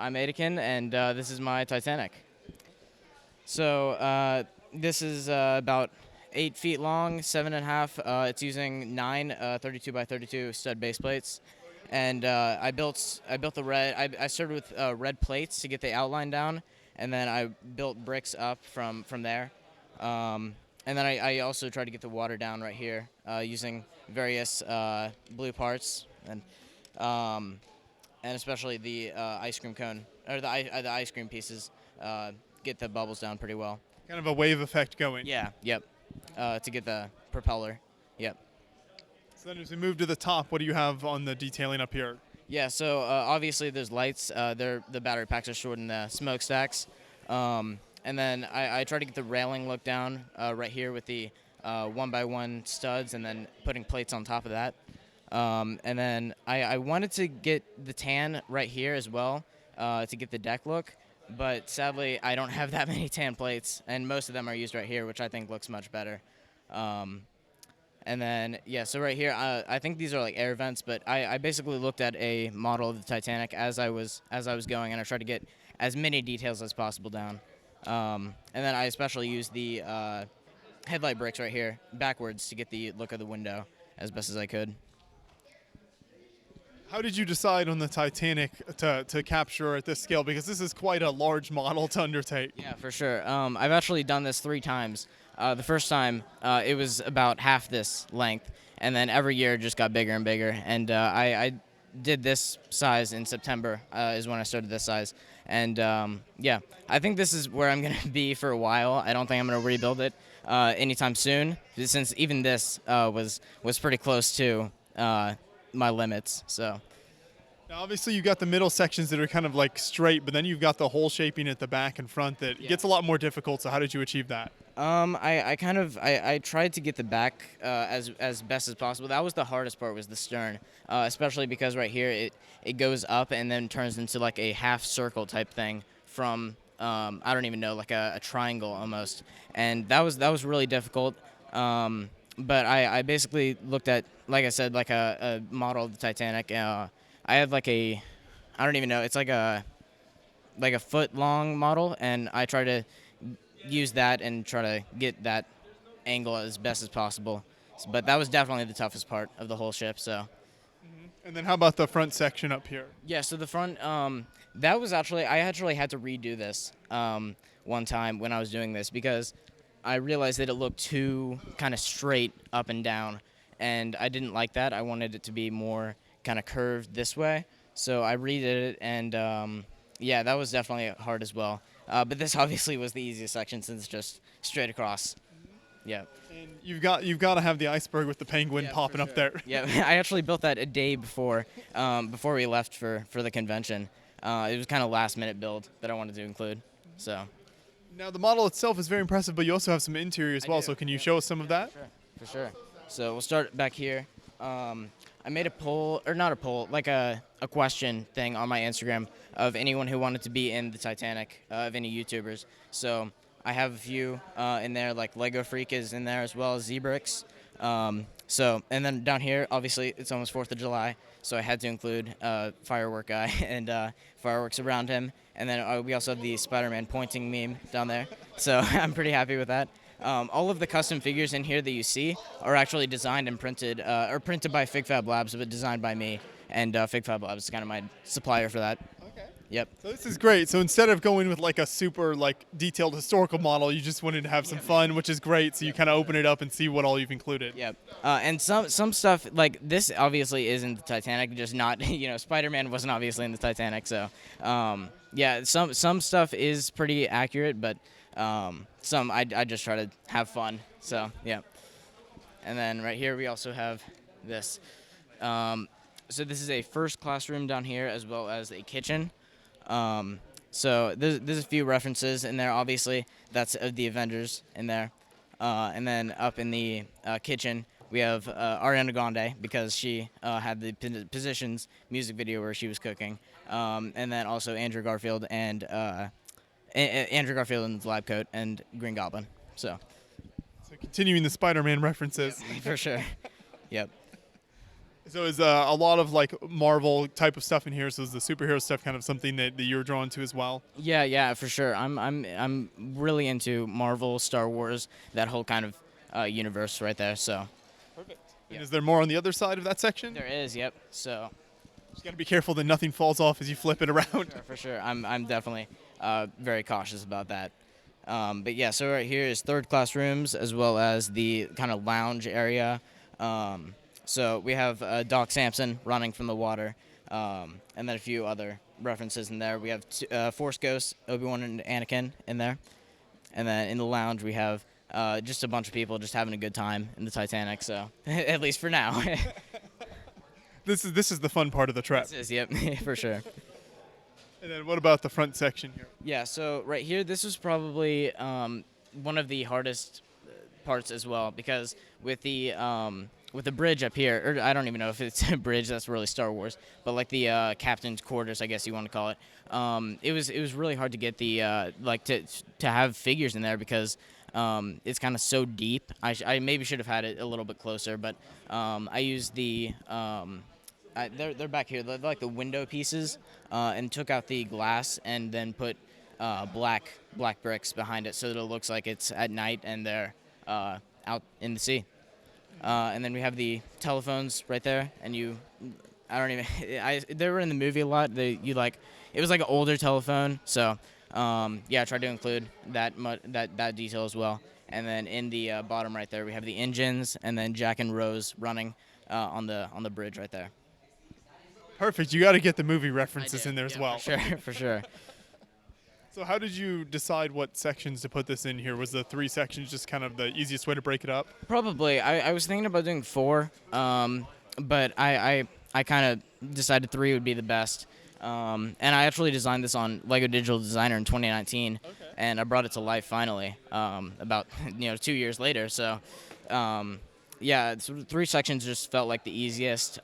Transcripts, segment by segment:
I'm Adekin, and this is my Titanic. So this is about 8 feet long, 7.5. It's using 9 32 by 32 stud base plates, and I built the red. I started with red plates to get the outline down, and then I built bricks up from there. And then I also tried to get the water down right here using various blue parts um, and especially the ice cream cone or the ice cream pieces get the bubbles down pretty well. Kind of a wave effect going. Yeah. Yep. To get the propeller. Yep. So then as we move to the top, what do you have on the detailing up here? Yeah. So obviously there's lights. The battery packs are short in the smokestacks. And then I try to get the railing look down right here with the 1x1 studs, and then putting plates on top of that. And then I wanted to get the tan right here as well to get the deck look, but sadly I don't have that many tan plates, and most of them are used right here, which I think looks much better. And then, yeah, so right here, I think these are like air vents, but I basically looked at a model of the Titanic as I was going, and I tried to get as many details as possible down. And then I especially used the headlight bricks right here backwards to get the look of the window as best as I could. How did you decide on the Titanic to capture at this scale? Because this is quite a large model to undertake. Yeah, for sure. I've actually done this 3 times. The first time, it was about half this length, and then every year it just got bigger and bigger. And I did this size in September is when I started this size. And yeah, I think this is where I'm going to be for a while. I don't think I'm going to rebuild it anytime soon, since even this was pretty close to my limits. So Now, obviously, you've got the middle sections that are kind of like straight, but then you've got the hole shaping at the back and front that gets a lot more difficult. So how did you achieve that? I tried to get the back as best as possible. That was the hardest part, was the stern, especially because right here it goes up and then turns into like a half circle type thing from I don't even know, like a triangle almost, and that was really difficult. But I basically looked at, like I said, like a model of the Titanic. I have like I don't even know, it's like a foot long model, and I try to use that and try to get that angle as best as possible. But that was definitely the toughest part of the whole ship. So. And then how about the front section up here? Yeah, so the front, that was actually, I actually had to redo this one time when I was doing this, because I realized that it looked too kind of straight up and down, and I didn't like that. I wanted it to be more kind of curved this way, so I redid it, and yeah, that was definitely hard as well. But this obviously was the easiest section since it's just straight across. Yeah. And you've got to have the iceberg with the penguin popping up there. Yeah, I actually built that a day before we left for the convention. It was kind of last minute build that I wanted to include. So. Now the model itself is very impressive, but you also have some interior as well. So can you show us some of that? For sure. So we'll start back here. I made a poll, or not a poll, like a question thing on my Instagram of anyone who wanted to be in the Titanic, of any YouTubers. So I have a few in there, like Lego Freak is in there, as well as Zebrix. So, and then down here, obviously, it's almost 4th of July, so I had to include Firework Guy and fireworks around him. And then we also have the Spider-Man pointing meme down there, so I'm pretty happy with that. All of the custom figures in here that you see are actually designed and printed, or printed by FigFab Labs, but designed by me, and FigFab Labs is kind of my supplier for that. Okay. Yep. So this is great. So instead of going with like a super like detailed historical model, you just wanted to have some fun, which is great. So you kind of open it up and see what all you've included. Yep. And some stuff, like this obviously isn't the Titanic, just not, Spider-Man wasn't obviously in the Titanic, so yeah, some stuff is pretty accurate, but some I just try to have fun. So yeah. And then right here we also have this. So this is a first classroom down here, as well as a kitchen. So there's a few references in there. Obviously, that's the Avengers in there. And then up in the kitchen, we have Ariana Grande, because she had the Positions music video where she was cooking. And then also Andrew Garfield and Andrew Garfield in the lab coat, and Green Goblin. So continuing the Spider-Man references. Yeah, for sure. Yep. So is a lot of like Marvel type of stuff in here. So is the superhero stuff kind of something that you're drawn to as well? Yeah, yeah, for sure. I'm really into Marvel, Star Wars, that whole kind of universe right there. So Perfect. And yeah, is there more on the other side of that section? there is. Yep. So Just got to be careful that nothing falls off as you flip it around. for sure, I'm definitely very cautious about that. But yeah, so right here is third class rooms as well as the kind of lounge area. So we have Doc Samson running from the water, and then a few other references in there. We have Force Ghost, Obi-Wan, and Anakin in there. And then in the lounge, we have just a bunch of people just having a good time in the Titanic. So at least for now. This is the fun part of the trip. This is, yep, for sure. And then what about the front section here? Yeah, so right here, this was probably one of the hardest parts as well, because with the bridge up here, or I don't even know if it's a bridge, that's really Star Wars, but like the captain's quarters, I guess you want to call it. It was really hard to get the like to have figures in there because it's kind of so deep. I maybe should have had it a little bit closer, but I used they're back here. They're like the window pieces, and took out the glass and then put black bricks behind it so that it looks like it's at night and they're out in the sea. And then we have the telephones right there, and I don't even. They were in the movie a lot. It was like an older telephone, so yeah, I tried to include that detail as well. And then in the bottom right there, we have the engines, and then Jack and Rose running on the bridge right there. Perfect. You got to get the movie I references did, in there as yeah, well. For sure, for sure. So how did you decide what sections to put this in here? Was the 3 sections just kind of the easiest way to break it up? Probably. I was thinking about doing 4, but I kind of decided 3 would be the best. And I actually designed this on Lego Digital Designer in 2019, and I brought it to life finally about 2 years later. So yeah, 3 sections just felt like the easiest.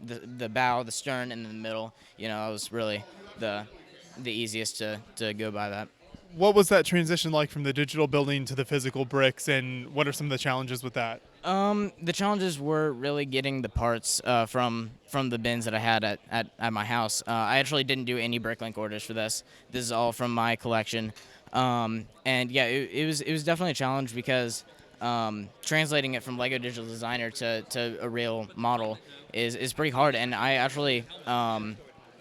The bow, the stern, and the middle. I was really the easiest to go by that. What was that transition like from the digital building to the physical bricks, and what are some of the challenges with that? The challenges were really getting the parts from the bins that I had at my house. I actually didn't do any Bricklink orders for this. This is all from my collection. And yeah, it was definitely a challenge because translating it from Lego Digital Designer to a real model is pretty hard. And I actually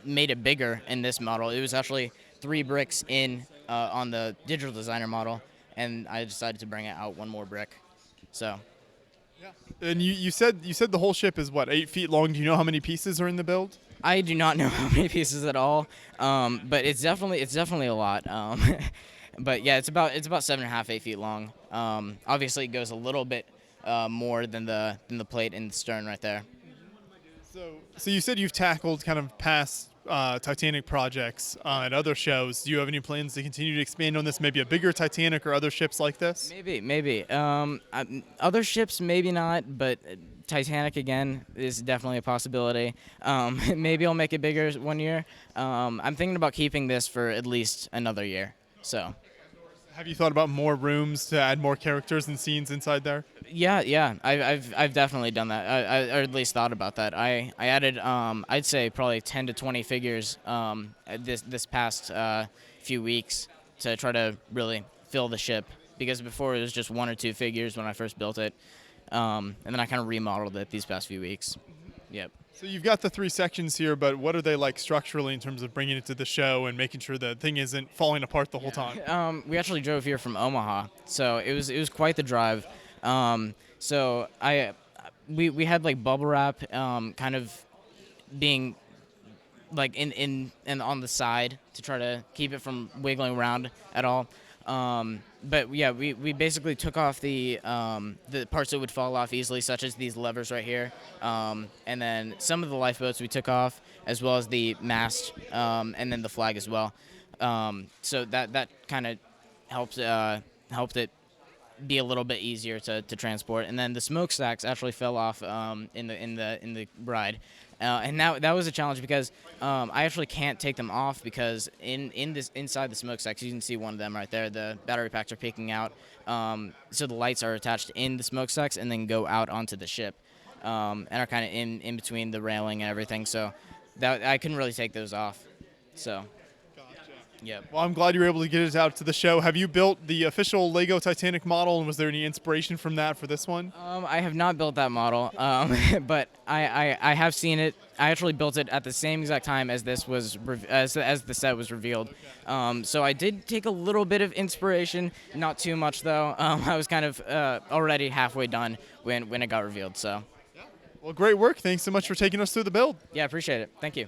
made it bigger in this model. It was actually 3 bricks in on the Digital Designer model, and I decided to bring it out 1 more brick. So. And you said the whole ship is what, 8 feet long? Do you know how many pieces are in the build? I do not know how many pieces at all, but it's definitely a lot. But yeah, it's about 7.5, 8 feet long. Obviously, it goes a little bit more than the plate in the stern right there. So you said you've tackled kind of past Titanic projects at other shows. Do you have any plans to continue to expand on this? Maybe a bigger Titanic or other ships like this? Maybe. Other ships, maybe not, but Titanic again is definitely a possibility. Maybe I'll make it bigger one year. I'm thinking about keeping this for at least another year. So. Have you thought about more rooms to add more characters and scenes inside there? Yeah. I've definitely done that. Or at least thought about that. I added I'd say probably 10 to 20 figures this past few weeks to try to really fill the ship, because before it was just 1 or 2 figures when I first built it, and then I kind of remodeled it these past few weeks. Yep. So you've got the 3 sections here, but what are they like structurally in terms of bringing it to the show and making sure the thing isn't falling apart the whole time? We actually drove here from Omaha, so it was quite the drive. So we had like bubble wrap kind of being like in on the side to try to keep it from wiggling around at all. But yeah, we basically took off the parts that would fall off easily, such as these levers right here, and then some of the lifeboats we took off, as well as the mast, and then the flag as well. So that kind of helped it be a little bit easier to transport. And then the smokestacks actually fell off in the ride. And that was a challenge because I actually can't take them off because inside the smokestacks, you can see one of them right there. The battery packs are peeking out, so the lights are attached in the smokestacks and then go out onto the ship. and are kind of in between the railing and everything. So that I couldn't really take those off. So yeah. Well, I'm glad you were able to get it out to the show. Have you built the official Lego Titanic model, and was there any inspiration from that for this one? I have not built that model, but I have seen it. I actually built it at the same exact time as this was as the set was revealed. So I did take a little bit of inspiration, not too much though. I was kind of already halfway done when it got revealed. So Well, great work. Thanks so much for taking us through the build. yeah, appreciate it. Thank you.